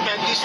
35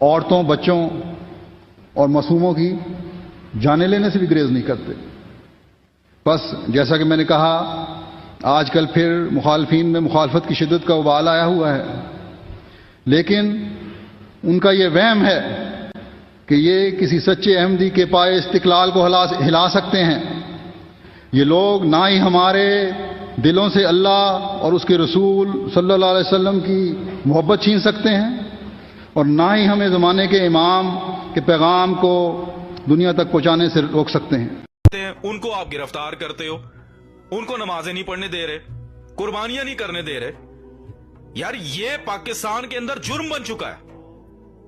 عورتوں، بچوں اور معصوموں کی جانیں لینے سے بھی گریز نہیں کرتے۔ بس جیسا کہ میں نے کہا، آج کل پھر مخالفین میں مخالفت کی شدت کا وبال آیا ہوا ہے، لیکن ان کا یہ وہم ہے کہ یہ کسی سچے احمدی کے پائے استقلال کو ہلا سکتے ہیں۔ یہ لوگ نہ ہی ہمارے دلوں سے اللہ اور اس کے رسول صلی اللہ علیہ وسلم کی محبت چھین سکتے ہیں، اور نہ ہی ہمیں زمانے کے امام کے پیغام کو دنیا تک پہنچانے سے روک سکتے ہیں۔ ان کو آپ گرفتار کرتے ہو، ان کو نمازیں نہیں پڑھنے دے رہے، قربانیاں نہیں کرنے دے رہے۔ یار یہ پاکستان کے اندر جرم بن چکا ہے،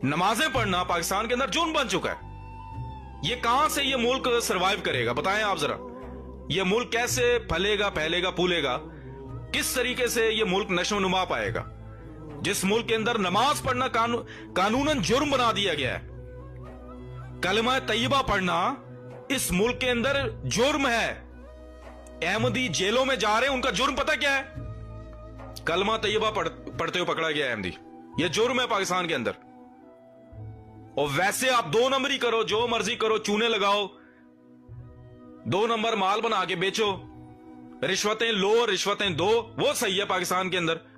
نمازیں پڑھنا پاکستان کے اندر جرم بن چکا ہے۔ یہ کہاں سے یہ ملک سروائیو کرے گا؟ بتائیں آپ ذرا، یہ ملک کیسے پھلے گا، پھیلے گا، پھولے گا؟ کس طریقے سے یہ ملک نشو و نما پائے گا جس ملک کے اندر نماز پڑھنا قانوناً جرم بنا دیا گیا ہے؟ کلمہ طیبہ پڑھنا اس ملک کے اندر جرم ہے۔ احمدی جیلوں میں جا رہے ہیں، ان کا جرم پتہ کیا ہے؟ کلمہ طیبہ پڑھتے ہوئے پکڑا گیا احمدی، یہ جرم ہے پاکستان کے اندر۔ اور ویسے آپ 2 نمبری کرو، جو مرضی کرو، چونے لگاؤ، 2 نمبر مال بنا کے بیچو، رشوتیں لو، رشوتیں دو، وہ صحیح ہے پاکستان کے اندر۔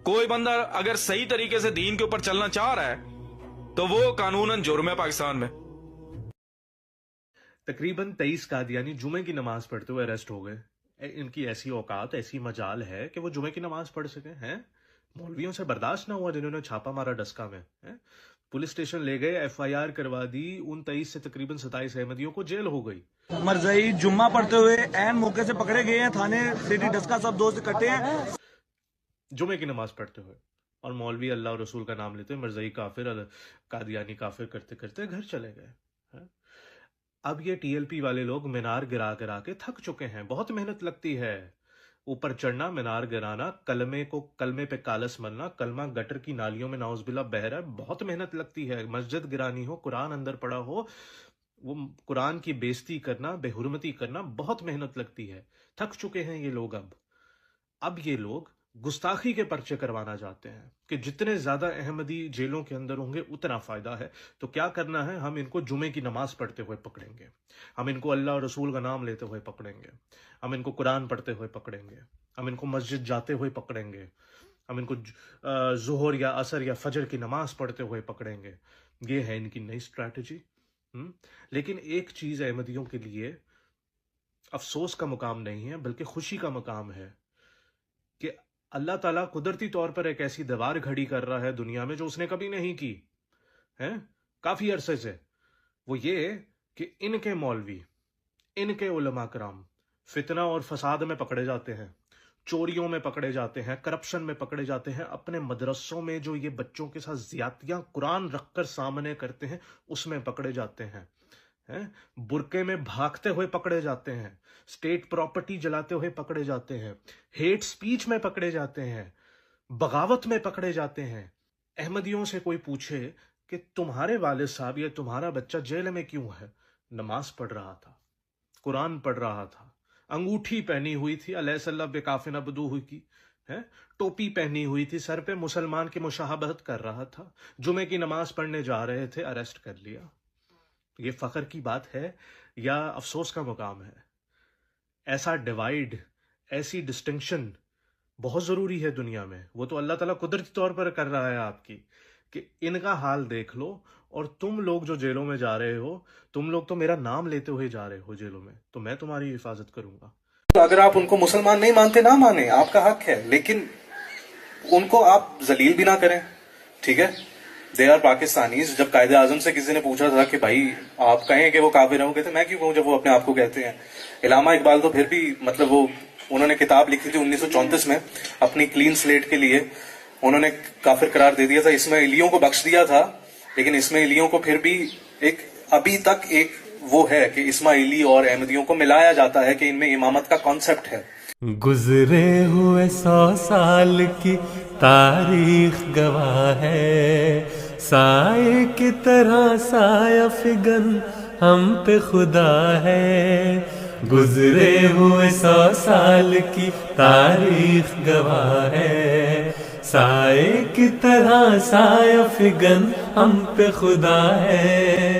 کوئی بندہ اگر صحیح طریقے سے دین کے اوپر چلنا چاہ رہا ہے تو وہ قانوناً جرم ہے پاکستان میں۔ تقریباً 23 قادیانی جمعے کی نماز پڑھتے ہوئے اریسٹ ہو گئے۔ ان کی ایسی اوقات، ایسی مجال ہے کہ وہ جمعے کی نماز پڑھ سکیں ہیں؟ مولویوں سے برداشت نہ ہوا جنہوں نے چھاپا مارا ڈسکا میں، پولیس اسٹیشن لے گئے، ایف آئی آر کروا دی، ان 23 سے تقریباً 27 احمدیوں کو جیل ہو گئی۔ مرزائی جمعہ پڑھتے ہوئے عین موقع سے پکڑے گئے ہیں، تھانے سٹی ڈسکا سب دوست اکٹھے ہیں جمعے کی نماز پڑھتے ہوئے، اور مولوی اللہ اور رسول کا نام لیتے ہوئے مرزائی کافر، قادیانی کافر کرتے کرتے گھر چلے گئے۔ اب یہ ٹی ایل پی والے لوگ مینار گرا گرا کے تھک چکے ہیں، بہت محنت لگتی ہے اوپر چڑھنا، مینار گرانا، کلمے پہ کالس مرنا، کلمہ گٹر کی نالیوں میں نعوذ باللہ بہہ رہا ہے، بہت محنت لگتی ہے۔ مسجد گرانی ہو، قرآن اندر پڑا ہو، وہ قرآن کی بےزتی کرنا، بے حرمتی کرنا، بہت محنت لگتی ہے۔ تھک چکے ہیں یہ لوگ۔ اب یہ لوگ گستاخی کے پرچے کروانا چاہتے ہیں کہ جتنے زیادہ احمدی جیلوں کے اندر ہوں گے اتنا فائدہ ہے۔ تو کیا کرنا ہے؟ ہم ان کو جمعے کی نماز پڑھتے ہوئے پکڑیں گے، ہم ان کو اللہ اور رسول کا نام لیتے ہوئے پکڑیں گے، ہم ان کو قرآن پڑھتے ہوئے پکڑیں گے، ہم ان کو مسجد جاتے ہوئے پکڑیں گے، ہم ان کو ظہر یا عصر یا فجر کی نماز پڑھتے ہوئے پکڑیں گے۔ یہ ہے ان کی نئی اسٹریٹجی۔ لیکن ایک چیز احمدیوں کے لیے افسوس کا مقام نہیں ہے بلکہ خوشی کا مقام ہے کہ اللہ تعالیٰ قدرتی طور پر ایک ایسی دیوار کھڑی کر رہا ہے دنیا میں جو اس نے کبھی نہیں کی ہے کافی عرصے سے۔ وہ یہ کہ ان کے مولوی، ان کے علماء کرام فتنہ اور فساد میں پکڑے جاتے ہیں، چوریوں میں پکڑے جاتے ہیں، کرپشن میں پکڑے جاتے ہیں، اپنے مدرسوں میں جو یہ بچوں کے ساتھ زیادتیاں قرآن رکھ کر سامنے کرتے ہیں اس میں پکڑے جاتے ہیں، برقعے میں بھاگتے ہوئے پکڑے جاتے ہیں، اسٹیٹ پراپرٹی جلاتے ہوئے پکڑے جاتے ہیں، ہیٹ سپیچ میں پکڑے جاتے ہیں، بغاوت میں پکڑے جاتے ہیں۔ احمدیوں سے کوئی پوچھے کہ تمہارے والد صاحب یا تمہارا بچہ جیل میں کیوں ہے؟ نماز پڑھ رہا تھا، قرآن پڑھ رہا تھا، انگوٹھی پہنی ہوئی تھی علیہ صلی بے کافن ابدو ہوئی کی، ٹوپی پہنی ہوئی تھی، سر پہ مسلمان کی مشابہت کر رہا تھا، جمعے کی نماز پڑھنے جا رہے تھے، اریسٹ کر لیا۔ یہ فخر کی بات ہے یا افسوس کا مقام ہے؟ ایسا ڈیوائیڈ، ایسی ڈسٹنکشن بہت ضروری ہے دنیا میں۔ وہ تو اللہ تعالیٰ قدرتی طور پر کر رہا ہے آپ کی، کہ ان کا حال دیکھ لو، اور تم لوگ جو جیلوں میں جا رہے ہو، تم لوگ تو میرا نام لیتے ہوئے جا رہے ہو جیلوں میں، تو میں تمہاری حفاظت کروں گا۔ اگر آپ ان کو مسلمان نہیں مانتے نہ مانیں، آپ کا حق ہے، لیکن ان کو آپ ذلیل بھی نہ کریں، ٹھیک ہے؟ They are Pakistanis. جب قائد اعظم سے کسی نے پوچھا تھا کہ بھائی آپ کہیں کہ وہ کافر ہیں، وہ کہتے ہیں میں کیوں کہوں جب وہ اپنے آپ کو کہتے ہیں۔ علامہ اقبال تو پھر بھی مطلب وہ انہوں نے کتاب لکھی تھی 1934 میں اپنی کلین سلیٹ کے لیے، انہوں نے کافر قرار دے دیا تھا، اسماعیلیوں کو بخش دیا تھا، لیکن اسماعیلیوں کو پھر بھی ایک ابھی تک ایک وہ ہے کہ اسماعیلی اور احمدیوں کو ملایا جاتا ہے کہ ان میں امامت کا کانسیپٹ ہے۔ گزرے ہوئے 100 سال کی تاریخ گواہ ہے، سائے کی طرح سایہ فگن ہم پہ خدا ہے۔ گزرے ہوئے 100 سال کی تاریخ گواہ ہے، سائے کی طرح سایہ فگن ہم پہ خدا ہے.